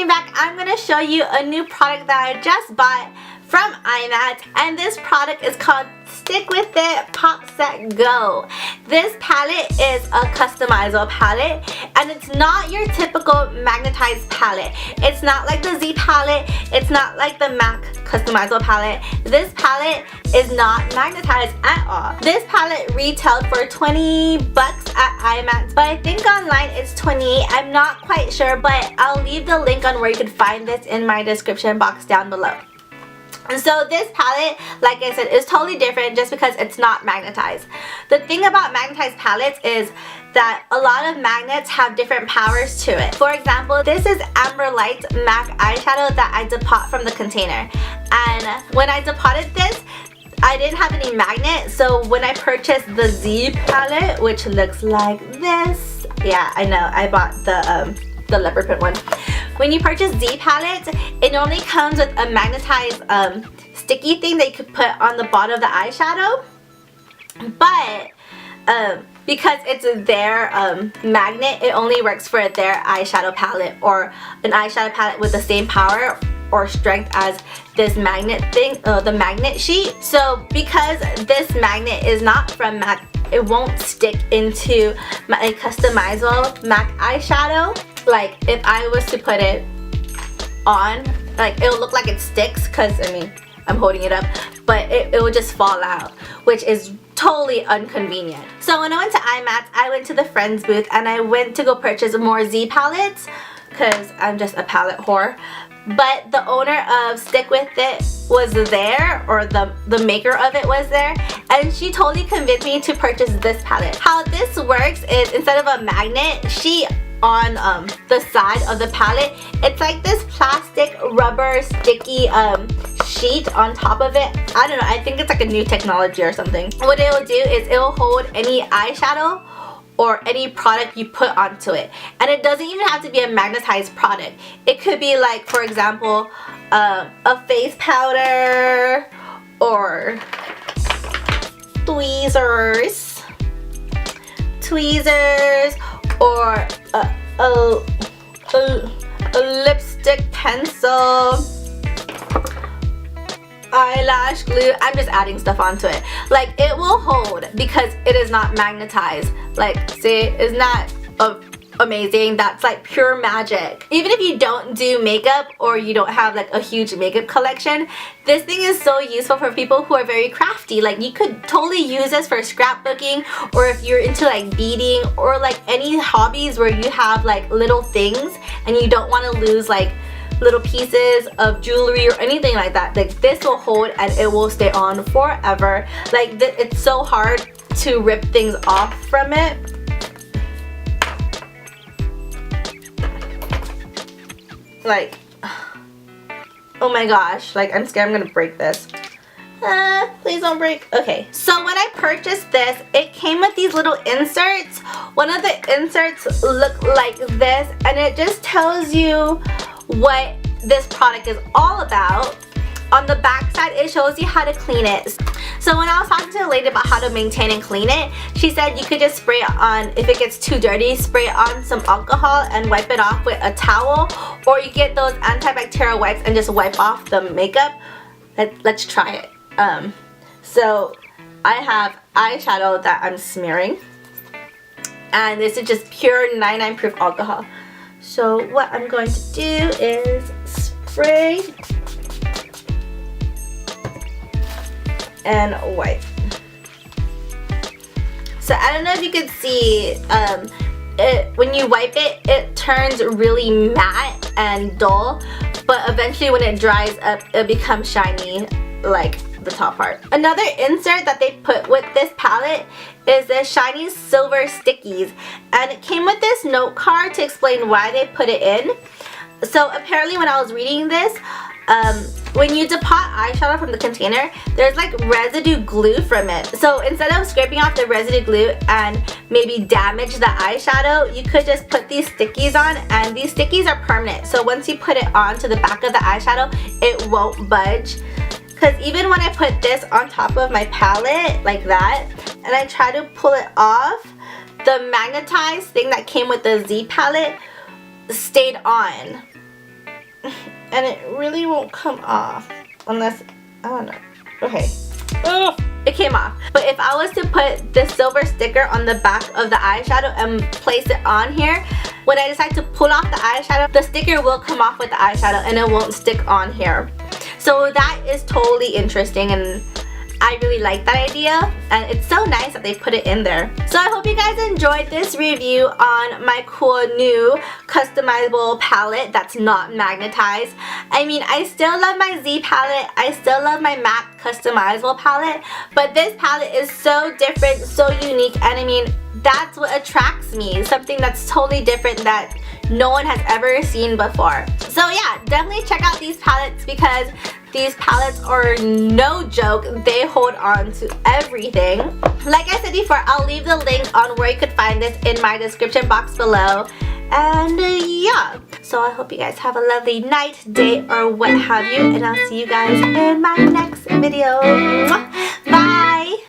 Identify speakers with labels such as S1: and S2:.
S1: came back, I'm going to show you a new product that I just bought from IMATs, and this product is called Stick With It Pop Set Go. This palette is a customizable palette, and it's not your typical magnetized palette. It's not like the Z palette, it's not like the MAC customizable palette. This palette is not magnetized at all. This palette retailed for $20 at IMATs, but I think online it's $28. I'm not quite sure, but I'll leave the link on where you can find this in my description box down below. And so this palette, like I said, is totally different just because it's not magnetized. The thing about magnetized palettes is that a lot of magnets have different powers to it. For example, this is Amber Light MAC eyeshadow that I depot from the container. And when I depotted this, I didn't have any magnet, so when I purchased the Z palette, which looks like this, yeah, I know, I bought the leopard print one. When you purchase Z palettes, it normally comes with a magnetized sticky thing that you could put on the bottom of the eyeshadow. But because it's their magnet, it only works for their eyeshadow palette or an eyeshadow palette with the same power or strength as this magnet thing, the magnet sheet. So because this magnet is not from MAC, it won't stick into my customizable MAC eyeshadow. Like if I was to put it on, like it'll look like it sticks because I mean I'm holding it up, but it will just fall out, which is totally inconvenient. So when I went to IMATs, I went to the Friends booth and I went to go purchase more Z palettes because I'm just a palette whore. But the owner of Stick With It was there, or the maker of it was there, and she totally convinced me to purchase this palette. How this works is instead of a magnet sheet on the side of the palette, it's like this plastic rubber sticky sheet on top of it. I don't know, I think it's like a new technology or something. What it will do is it will hold any eyeshadow or any product you put onto it, and it doesn't even have to be a magnetized product. It could be like, for example, a face powder or tweezers or a lipstick pencil, eyelash glue. I'm just adding stuff onto it. Like it will hold because it is not magnetized. Like see, isn't that amazing? That's like pure magic. Even if you don't do makeup or you don't have like a huge makeup collection, this thing is so useful for people who are very crafty. Like you could totally use this for scrapbooking, or if you're into like beading or like any hobbies where you have like little things and you don't want to lose like little pieces of jewelry or anything like that. Like this will hold and it will stay on forever. Like it's so hard to rip things off from it. Like, oh my gosh, like I'm scared I'm gonna break this. Please don't break. Okay, so when I purchased this, it came with these little inserts. One of the inserts look like this, and it just tells you what this product is all about. On the back side, it shows you how to clean it. So when I was talking to a lady about how to maintain and clean it, she said you could just spray it on, if it gets too dirty, spray it on some alcohol and wipe it off with a towel, or you get those antibacterial wipes and just wipe off the makeup. Let's try it. So I have eyeshadow that I'm smearing, and this is just pure 99 proof alcohol. So what I'm going to do is spray and wipe. So I don't know if you can see, when you wipe it, it turns really matte and dull, but eventually when it dries up, it becomes shiny like the top part. Another insert that they put with this palette is the shiny silver stickies, and it came with this note card to explain why they put it in. So apparently when I was reading this, when you depot eyeshadow from the container, there's like residue glue from it. So instead of scraping off the residue glue and maybe damage the eyeshadow, you could just put these stickies on, and these stickies are permanent. So once you put it onto the back of the eyeshadow, it won't budge. Because even when I put this on top of my palette like that, and I try to pull it off, the magnetized thing that came with the Z palette stayed on. and it really won't come off unless, I don't know. Okay. Oh, it came off. But if I was to put the silver sticker on the back of the eyeshadow and place it on here, when I decide to pull off the eyeshadow, the sticker will come off with the eyeshadow and it won't stick on here. So that is totally interesting, and I really like that idea, and it's so nice that they put it in there. So I hope you guys enjoyed this review on my cool new customizable palette that's not magnetized. I mean, I still love my Z palette, I still love my MAC customizable palette, but this palette is so different, so unique, and I mean, that's what attracts me. Something that's totally different that no one has ever seen before. So yeah, definitely check out these palettes because these palettes are no joke. They hold on to everything. Like I said before, I'll leave the link on where you could find this in my description box below. And yeah, so I hope you guys have a lovely night, day, or what have you. And I'll see you guys in my next video. Mwah!